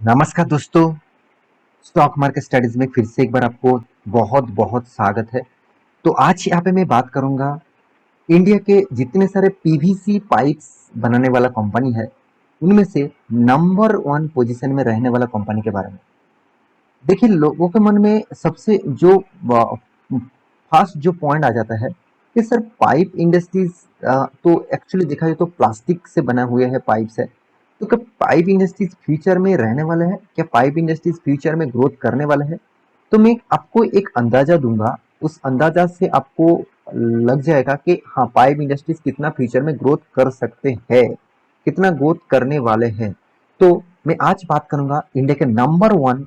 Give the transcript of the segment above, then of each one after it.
नमस्कार दोस्तों। Stock market studies में फिर से एक बार आपको बहुत बहुत स्वागत है। तो आज यहाँ पे मैं बात करूंगा इंडिया के जितने सारे पीवीसी पाइप्स बनाने वाला कंपनी है उनमें से नंबर वन पोजीशन में रहने वाला कंपनी के बारे में। देखिए, लोगों के मन में सबसे जो फर्स्ट जो पॉइंट आ जाता है कि सर पाइप इंडस्ट्रीज तो एक्चुअली देखा जाए तो प्लास्टिक से बना हुए है पाइप्स है। तो क्या पाइप इंडस्ट्रीज फ्यूचर में रहने वाले हैं? क्या पाइप इंडस्ट्रीज फ्यूचर में ग्रोथ करने वाले हैं? तो मैं आपको एक अंदाजा दूंगा। उस अंदाजा से आपको लग जाएगा कि हाँ, पाइप इंडस्ट्रीज कितना फ्यूचर में ग्रोथ कर सकते हैं, कितना ग्रोथ करने वाले हैं। तो मैं आज बात करूंगा इंडिया के number one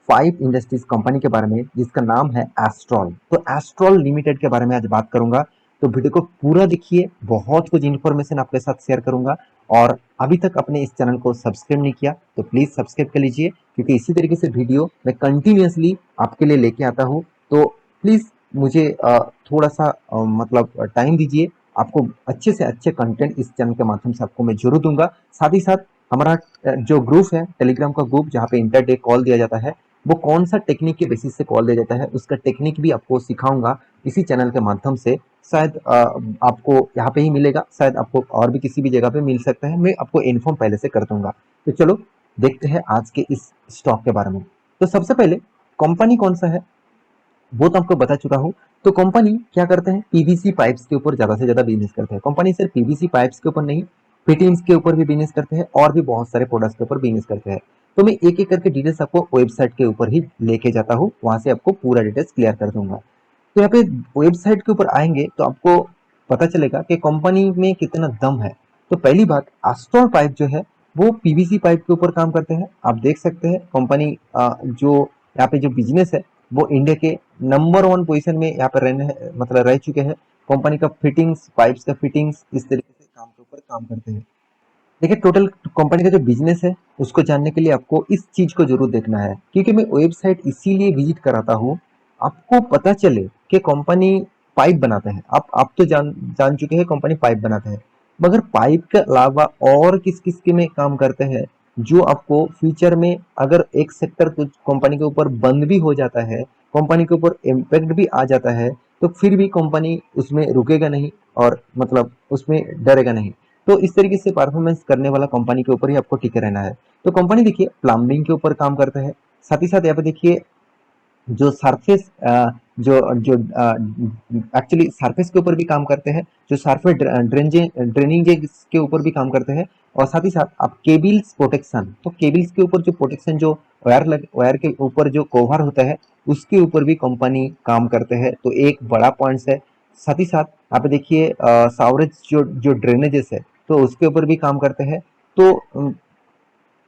five industries company के बारे में जिसका नाम है एस्ट्रॉल। तो एस्ट्रॉल लिमिटेड के बारे में आज बात करूंगा। तो वीडियो को पूरा देखिए, बहुत कुछ इन्फॉर्मेशन आपके साथ शेयर करूंगा। और अभी तक अपने इस चैनल को सब्सक्राइब नहीं किया तो प्लीज सब्सक्राइब कर लीजिए, क्योंकि इसी तरीके से वीडियो मैं कंटिन्यूअसली आपके लिए लेके आता हूँ। तो प्लीज मुझे थोड़ा सा मतलब टाइम दीजिए। आपको अच्छे से अच्छे कंटेंट इस चैनल के माध्यम से आपको मैं जरूर दूंगा। साथ ही साथ हमारा जो ग्रुप है, टेलीग्राम का ग्रुप, जहाँ पे इंटर डे कॉल दिया जाता है, वो कौन सा टेक्निक के बेसिस से कॉल दिया जाता है उसका टेक्निक भी आपको सिखाऊंगा इसी चैनल के माध्यम से। शायद आपको यहाँ पे ही मिलेगा, शायद आपको और भी किसी भी जगह पे मिल सकता है। मैं आपको इन्फॉर्म पहले से कर दूंगा। तो चलो देखते हैं आज के इस स्टॉक के बारे में। तो सबसे पहले कंपनी कौन सा है वो तो आपको बता चुका हूँ। तो कंपनी क्या करते हैं, पीवीसी पाइप्स के ऊपर ज्यादा से ज्यादा बिजनेस करते हैं। कंपनी सिर्फ पीवीसी पाइप्स के ऊपर नहीं, फिटिंग्स के ऊपर भी बिजनेस करते हैं और भी बहुत सारे प्रोडक्ट्स के ऊपर बिजनेस करते हैं। तो मैं एक एक करके डिटेल्स आपको वेबसाइट के ऊपर ही लेके जाता हूँ, वहां से आपको पूरा डिटेल्स क्लियर कर दूंगा। तो यहाँ पे वेबसाइट के ऊपर आएंगे तो आपको पता चलेगा कि कंपनी में कितना दम है। तो पहली बात, एस्ट्रॉल पाइप जो है वो पीवीसी पाइप के ऊपर काम करते हैं। आप देख सकते हैं कंपनी जो यहाँ पे जो बिजनेस है वो इंडिया के नंबर वन पोजीशन में यहाँ पर रहने मतलब रह चुके हैं। कंपनी का फिटिंग्स, पाइप्स का फिटिंग्स इस तरीके से काम के ऊपर काम करते हैं। देखिए, टोटल कंपनी का जो बिजनेस है उसको जानने के लिए आपको इस चीज को जरूर देखना है, क्योंकि मैं वेबसाइट इसीलिए विजिट कराता हूँ, आपको पता चले कि कंपनी पाइप बनाते हैं। आप तो जान जान चुके हैं कंपनी पाइप बनाते हैं, मगर पाइप के अलावा और किस किस के में काम करते हैं जो आपको फ्यूचर में अगर एक सेक्टर कुछ कंपनी के ऊपर बंद भी हो जाता है, कंपनी के ऊपर इम्पैक्ट भी आ जाता है, तो फिर भी कंपनी उसमें रुकेगा नहीं और मतलब उसमें डरेगा नहीं। तो इस तरीके से परफॉर्मेंस करने वाला कंपनी के ऊपर ही आपको टिके रहना है। तो कंपनी देखिए प्लम्बिंग के ऊपर काम करता है। साथ ही साथ यहाँ पे देखिए जो सरफेस जो जो एक्चुअली सरफेस के ऊपर भी काम करते हैं, जो सरफेस ड्रेनिंग के ऊपर भी काम करते हैं। और साथ ही साथ आप केबल्स प्रोटेक्शन, तो केबल्स के ऊपर जो प्रोटेक्शन, जो वायर के ऊपर जो कवर होता है उसके ऊपर भी कंपनी काम करते हैं। तो एक बड़ा पॉइंट है। साथ ही साथ यहाँ पे देखिए सावरेज जो जो ड्रेनेजेस है तो उसके ऊपर भी काम करते हैं। तो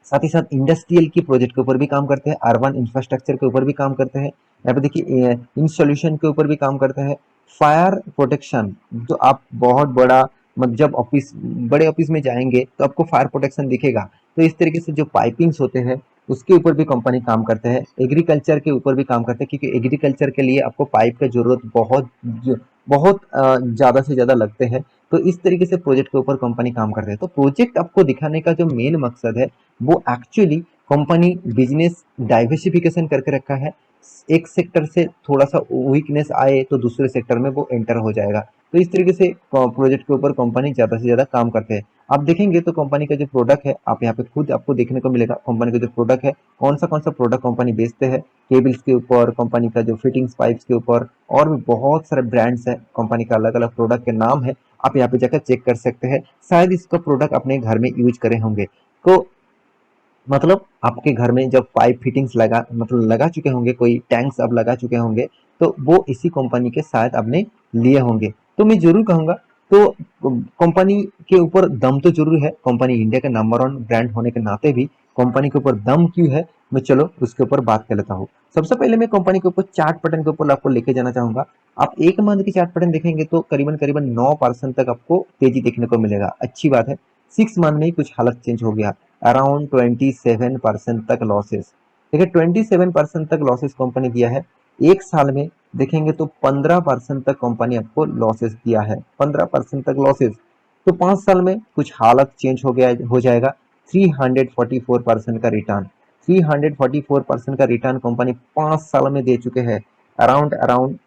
साथ ही साथ इंडस्ट्रियल की प्रोजेक्ट के ऊपर भी काम करते हैं, अर्बन इंफ्रास्ट्रक्चर के ऊपर भी काम करते हैं। यहाँ पे देखिए इन सॉल्यूशन के ऊपर भी काम करते हैं। फायर प्रोटेक्शन, जो आप बहुत बड़ा मतलब जब ऑफिस, बड़े ऑफिस में जाएंगे तो आपको फायर प्रोटेक्शन दिखेगा। तो इस तरीके से जो पाइपिंग्स होते हैं उसके ऊपर भी कंपनी काम करते हैं। एग्रीकल्चर के ऊपर भी काम करते हैं, क्योंकि एग्रीकल्चर के लिए आपको पाइप का जरूरत बहुत ज़्यादा से ज़्यादा लगते हैं। तो इस तरीके से प्रोजेक्ट के ऊपर कंपनी काम करते हैं। तो प्रोजेक्ट आपको दिखाने का जो मेन मकसद है वो एक्चुअली कंपनी बिजनेस डाइवर्सिफिकेशन करके रखा है। एक सेक्टर से थोड़ा सा वीकनेस आए तो दूसरे सेक्टर में वो एंटर हो जाएगा। तो इस तरीके से प्रोजेक्ट के ऊपर कंपनी ज़्यादा से ज़्यादा काम करते हैं। आप देखेंगे तो कंपनी का जो प्रोडक्ट है, आप यहाँ पे खुद आपको देखने को मिलेगा कंपनी का जो प्रोडक्ट है, कौन सा प्रोडक्ट कंपनी बेचते हैं। केबल्स के ऊपर, कंपनी का जो फिटिंग्स पाइप्स के ऊपर, और भी बहुत सारे ब्रांड्स है कंपनी का, अलग अलग प्रोडक्ट के नाम है। आप यहाँ पे जाकर चेक कर सकते हैं। शायद इसका प्रोडक्ट अपने घर में यूज करे होंगे। तो मतलब आपके घर में जब पाइप फिटिंग्स लगा चुके होंगे, कोई टैंक्स अब लगा चुके होंगे, तो वो इसी कंपनी के शायद आपने लिए होंगे। तो मैं जरूर कहूंगा, तो कंपनी के ऊपर दम तो जरूर है। कंपनी इंडिया का नंबर वन ब्रांड होने के नाते भी कंपनी के ऊपर दम क्यों है, मैं चलो उसके ऊपर बात कर लेता हूँ। सबसे पहले मैं कंपनी के ऊपर चार्ट पैटर्न के ऊपर आपको लेके जाना चाहूंगा। आप एक मंथ की चार्ट पैटर्न देखेंगे तो करीबन करीबन 9% तक आपको तेजी देखने को मिलेगा। अच्छी बात है। 6 मंथ में ही कुछ हालत चेंज हो गया, अराउंड 27% तक लॉसेस। देखिए 27% तक लॉसेस कंपनी दिया है। एक साल में देखेंगे तो 15% तक कंपनी आपको लॉसेस दिया है, 15% तक लॉसेस। तो 5 साल में कुछ हालत चेंज हो जाएगा, 344% का रिटर्न। 344% का रिटर्न कंपनी 5 साल में दे चुके हैं, अराउंड अराउंड।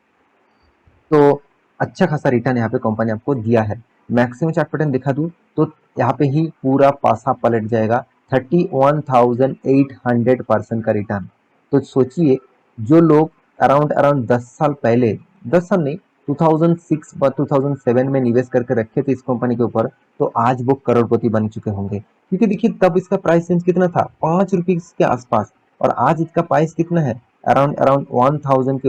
तो अच्छा खासा रिटर्न यहाँ पे कंपनी आपको दिया है। मैक्सिमम चार्ट पैटर्न दिखा दूं तो यहाँ पे ही पूरा पासा पलट जाएगा, 31,800% का रिटर्न। तो सोचिए, जो लोग अराउंड अराउंड 10 साल पहले, 10 साल नहीं, 2006 व 2007 में निवेश करके रखे थे इस कंपनी के ऊपर, तो आज वो करोड़पति बन चुके होंगे। क्योंकि देखिए तब इसका प्राइस रेंज कितना था, 5 रुपीज के आसपास, और आज इसका प्राइस कितना है, अराउंड अराउंड 1000 के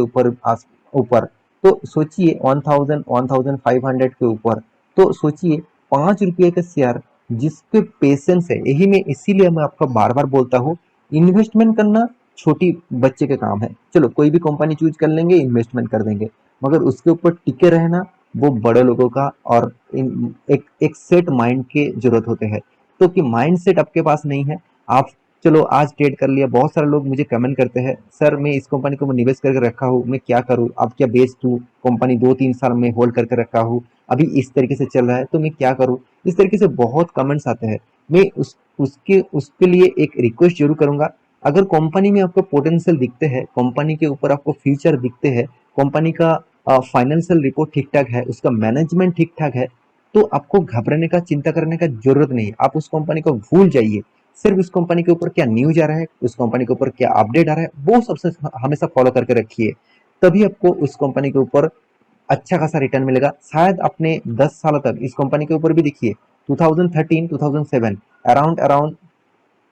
ऊपर। तो सोचिए 1500 के ऊपर। तो सोचिए 5 रुपये का शेयर, जिसपे पेशेंस है, यही मैं इसीलिए मैं आपको बार बार बोलता हूँ, इन्वेस्टमेंट करना छोटी बच्चे के काम है। चलो कोई भी कंपनी चूज कर लेंगे, इन्वेस्टमेंट कर देंगे, मगर उसके ऊपर टिके रहना वो बड़े लोगों का और एक सेट माइंड के जरूरत होते हैं। तो कि माइंड सेट आपके पास नहीं है, आप चलो आज ट्रेड कर लिया। बहुत सारे लोग मुझे कमेंट करते हैं, सर मैं इस कंपनी को निवेश करके रखा हूँ, मैं क्या करूँ, अब क्या बेच दूँ, कंपनी 2-3 साल में होल्ड करके रखा हूँ, अभी इस तरीके से चल रहा है तो मैं क्या करूँ। इस तरीके से बहुत कमेंट्स आते हैं। मैं उसके लिए एक रिक्वेस्ट जरूर करूंगा, अगर कंपनी में आपको पोटेंशियल दिखते हैं, कंपनी के ऊपर आपको फ्यूचर दिखते हैं, कंपनी का फाइनेंशियल रिपोर्ट ठीक ठाक है, उसका मैनेजमेंट ठीक ठाक है, तो आपको घबराने का, चिंता करने का जरूरत नहीं। आप उस कंपनी को भूल जाइए। सिर्फ उस कंपनी के ऊपर क्या न्यूज आ रहा है, उस कंपनी के ऊपर क्या अपडेट आ रहा है, वो सबसे हमेशा फॉलो करके रखिए। तभी आपको उस कंपनी के ऊपर अच्छा खासा रिटर्न मिलेगा। शायद अपने 10 सालों तक इस कंपनी के ऊपर भी देखिए, 2013 2007 अराउंड अराउंड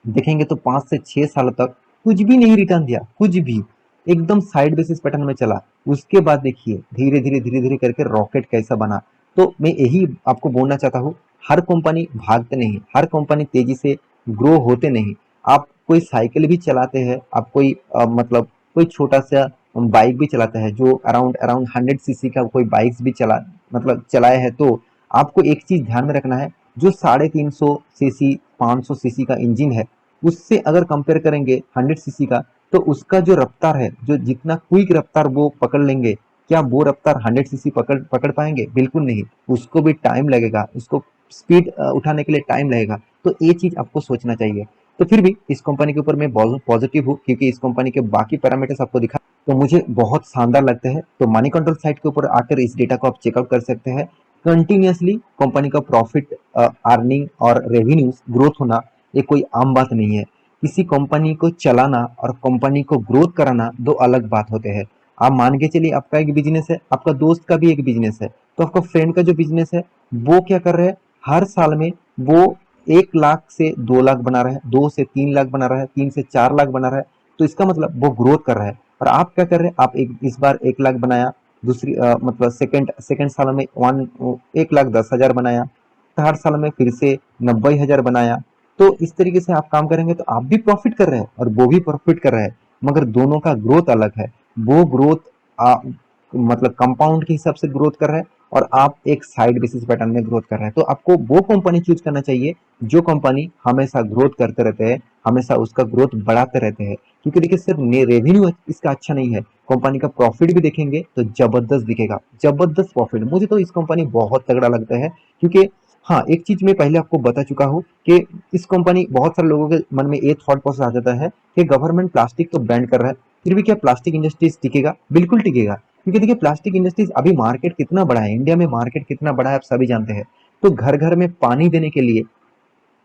देखेंगे तो 5 से 6 साल तक कुछ भी नहीं रिटर्न दिया, कुछ भी, एकदम साइड बेसिस पैटर्न में चला। उसके बाद देखिए धीरे धीरे करके रॉकेट कैसा बना। तो मैं यही आपको बोलना चाहता हूँ, हर कंपनी भागते नहीं, हर कंपनी तेजी से ग्रो होते नहीं। आप कोई साइकिल भी चलाते हैं, आप कोई मतलब कोई छोटा सा बाइक भी चलाते हैं, जो अराउंड अराउंड 100 सीसी का कोई बाइक्स भी चलाए है, तो आपको एक चीज ध्यान में रखना है, जो 350 सीसी 500 सीसी का इंजन है, उससे अगर कंपेयर करेंगे 100 सीसी का, तो उसका जो रफ्तार है, जो जितना क्विक रफ्तार वो पकड़ लेंगे, क्या वो रफ्तार 100 सीसी पकड़ पकड़ पाएंगे? बिल्कुल नहीं। उसको भी टाइम लगेगा, उसको स्पीड उठाने के लिए टाइम लगेगा। तो ये चीज आपको सोचना चाहिए। तो फिर भी इस कंपनी के ऊपर मैं पॉजिटिव हूँ, क्योंकि इस कंपनी के बाकी पैरामीटर्स आपको दिखा तो मुझे बहुत शानदार लगते हैं। तो मनी कंट्रोल साइट के ऊपर आकर इस डेटा को आप चेकआउट कर सकते हैं। कंटिन्यूअसली कंपनी का प्रॉफिट, अर्निंग और रेवेन्यूज ग्रोथ होना ये कोई आम बात नहीं है। किसी कंपनी को चलाना और कंपनी को ग्रोथ कराना दो अलग बात होते हैं। आप मान के चलिए, आपका एक बिजनेस है, आपका दोस्त का भी एक बिजनेस है, तो आपका फ्रेंड का जो बिजनेस है, वो क्या कर रहे हैं, हर साल में वो 1 लाख से 2 लाख बना रहा है, 2 से 3 लाख बना रहा है, 3 से 4 लाख बना रहा है। तो इसका मतलब वो ग्रोथ कर रहा है। और आप क्या कर रहे हैं, आप इस बार 1 लाख बनाया, दूसरी मतलब सेकेंड साल में 1,10,000 बनाया, थर्ड साल में फिर से 90,000 बनाया। तो इस तरीके से आप काम करेंगे तो आप भी प्रॉफिट कर रहे हैं और वो भी प्रॉफिट कर रहा है, मगर दोनों का ग्रोथ अलग है। वो ग्रोथ मतलब कंपाउंड के हिसाब से ग्रोथ कर रहा है, और आप एक साइड बेसिस पैटर्न में ग्रोथ कर रहे हैं। तो आपको वो कंपनी चूज करना चाहिए जो कंपनी हमेशा ग्रोथ करते रहते हैं, हमेशा उसका ग्रोथ बढ़ाते रहते हैं। क्योंकि देखिए सिर्फ रेवेन्यू इसका अच्छा नहीं है, कंपनी का प्रॉफिट भी देखेंगे तो जबरदस्त दिखेगा, जबरदस्त प्रॉफिट। मुझे तो इस कंपनी बहुत तगड़ा लगता है, क्योंकि हाँ, एक चीज मैं पहले आपको बता चुका हूँ कि इस कंपनी, बहुत सारे लोगों के मन में ये थॉट प्रोसेस आ जाता है कि गवर्नमेंट प्लास्टिक तो बैन कर रहा है, फिर भी क्या प्लास्टिक इंडस्ट्रीज टिकेगा? बिल्कुल टिकेगा। क्योंकि देखिए प्लास्टिक इंडस्ट्रीज अभी मार्केट कितना बड़ा है, इंडिया में मार्केट कितना बड़ा है आप सभी जानते हैं। तो घर घर में पानी देने के लिए,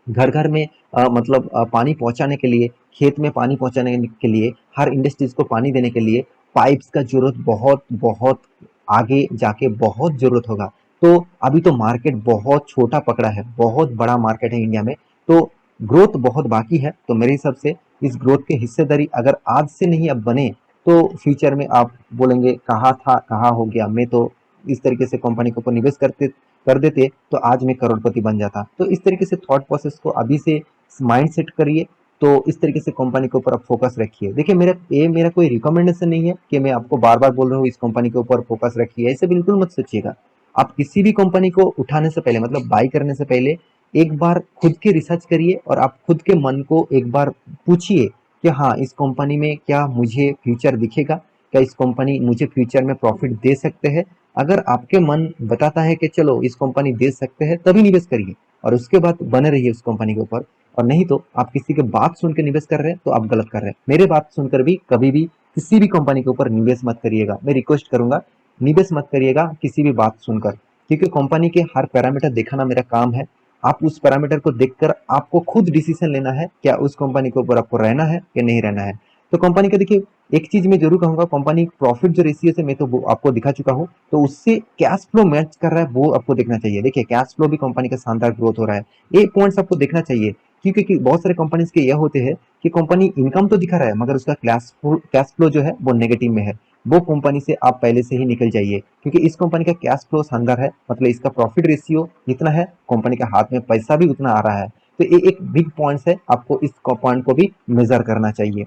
घर घर में मतलब पानी पहुंचाने के लिए, खेत में पानी पहुंचाने के लिए, हर इंडस्ट्रीज को पानी देने के लिए पाइप्स का जरूरत बहुत बहुत आगे जाके बहुत जरूरत होगा। तो अभी तो मार्केट बहुत छोटा पकड़ा है, बहुत बड़ा मार्केट है इंडिया में। तो ग्रोथ बहुत बाकी है। तो मेरे हिसाब से इस ग्रोथ के हिस्सेदारी अगर आज से नहीं अब बने, तो फ्यूचर में आप बोलेंगे कहाँ था कहाँ हो गया, मैं तो इस तरीके से कंपनी के ऊपर निवेश कर देते तो आज मैं करोड़पति बन जाता। तो इस तरीके से थॉट प्रोसेस को अभी से माइंड सेट करिए। तो इस तरीके से कंपनी के ऊपर आप फोकस रखिए। देखिए मेरा कोई रिकमेंडेशन नहीं है कि मैं आपको बार बार बोल रहा हूँ इस कंपनी के ऊपर फोकस रखिए, ऐसे बिल्कुल मत सोचिएगा। आप किसी भी कंपनी को उठाने से पहले, मतलब बाई करने से पहले, एक बार खुद की रिसर्च करिए और आप खुद के मन को एक बार पूछिए कि हाँ, इस कंपनी में क्या मुझे फ्यूचर दिखेगा, क्या इस कंपनी मुझे फ्यूचर में प्रॉफिट दे सकते हैं। अगर आपके मन बताता है कि चलो इस कंपनी दे सकते हैं, तभी निवेश करिए और उसके बाद बने रहिए उस कंपनी के ऊपर। और नहीं तो आप किसी की बात सुन के निवेश कर रहे हैं तो आप गलत कर रहे हैं। मेरे बात सुनकर भी कभी भी किसी भी कंपनी के ऊपर निवेश मत करिएगा। मैं रिक्वेस्ट करूंगा, निवेश मत करिएगा किसी भी बात सुनकर, क्योंकि कंपनी के हर पैरामीटर दिखाना मेरा काम है। आप उस पैरामीटर को देखकर आपको खुद डिसीजन लेना है, क्या उस कंपनी के ऊपर आपको रहना है या नहीं रहना है। तो कंपनी का देखिए, एक चीज मैं जरूर कहूंगा, कंपनी प्रॉफिट जो रेशियो से मैं तो आपको दिखा चुका हूँ, तो उससे कैश फ्लो मैच कर रहा है वो आपको देखना चाहिए। देखिए कैश फ्लो भी कंपनी का शानदार ग्रोथ हो रहा है, ये पॉइंट्स आपको देखना चाहिए। क्योंकि बहुत सारे कंपनीज के यह होते हैं कि कंपनी इनकम तो दिखा रहा है मगर उसका कैश फ्लो जो है वो नेगेटिव में है। वो कंपनी से आप पहले से ही निकल जाइए, क्योंकि इस कंपनी का कैश फ्लो शानदार है, मतलब इसका प्रॉफिट रेशियो जितना है कंपनी के हाथ में पैसा भी उतना आ रहा है। तो ये एक बिग पॉइंट है, आपको इस पॉइंट को भी मेजर करना चाहिए।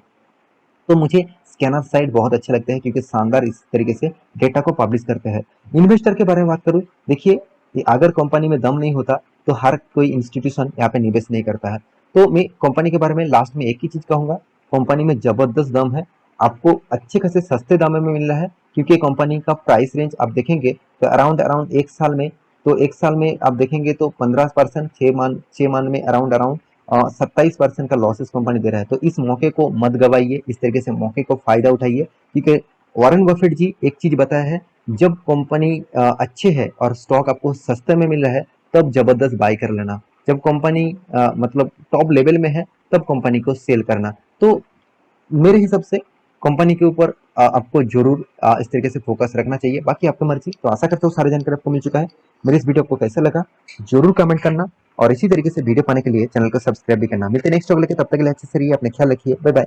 तो मुझे स्कैनर साइट बहुत अच्छे लगते हैं क्योंकि शानदार इस तरीके से डेटा को पब्लिश करते हैं। इन्वेस्टर के बारे में बात करूं, देखिए अगर कंपनी में दम नहीं होता तो हर कोई इंस्टीट्यूशन यहाँ पे निवेश नहीं करता है। तो मैं कंपनी के बारे में लास्ट में एक ही चीज कहूंगा, कंपनी में जबरदस्त दम है, आपको अच्छे खासे सस्ते दामों में मिल रहा है। क्योंकि कंपनी का प्राइस रेंज आप देखेंगे तो अराउंड अराउंड एक साल में, तो एक साल में आप देखेंगे तो 15%, 6 मान में अराउंड अराउंड 27% का लॉसेस कंपनी दे रहा है। तो इस मौके को मत गवाइए, इस तरीके से मौके को फायदा उठाइए। क्योंकि वॉरेन बफेट जी एक चीज बताया है, जब कंपनी अच्छे है और स्टॉक आपको सस्ते में मिल रहा है तब जबरदस्त बाय कर लेना, जब कंपनी मतलब टॉप लेवल में है तब कंपनी को सेल करना। तो मेरे हिसाब से कंपनी के ऊपर आपको जरूर इस तरीके से फोकस रखना चाहिए, बाकी आपकी मर्जी। तो आशा करता हूँ सारी जानकारी आपको मिल चुका है। मेरे इस वीडियो आपको कैसा लगा जरूर कमेंट करना, और इसी तरीके से वीडियो पाने के लिए चैनल को सब्सक्राइब भी करना। मिलते हैं नेक्स्ट वीडियो के, तब तक के लिए अच्छे से रहिए, अपने ख्याल रखिए, बाय बाय।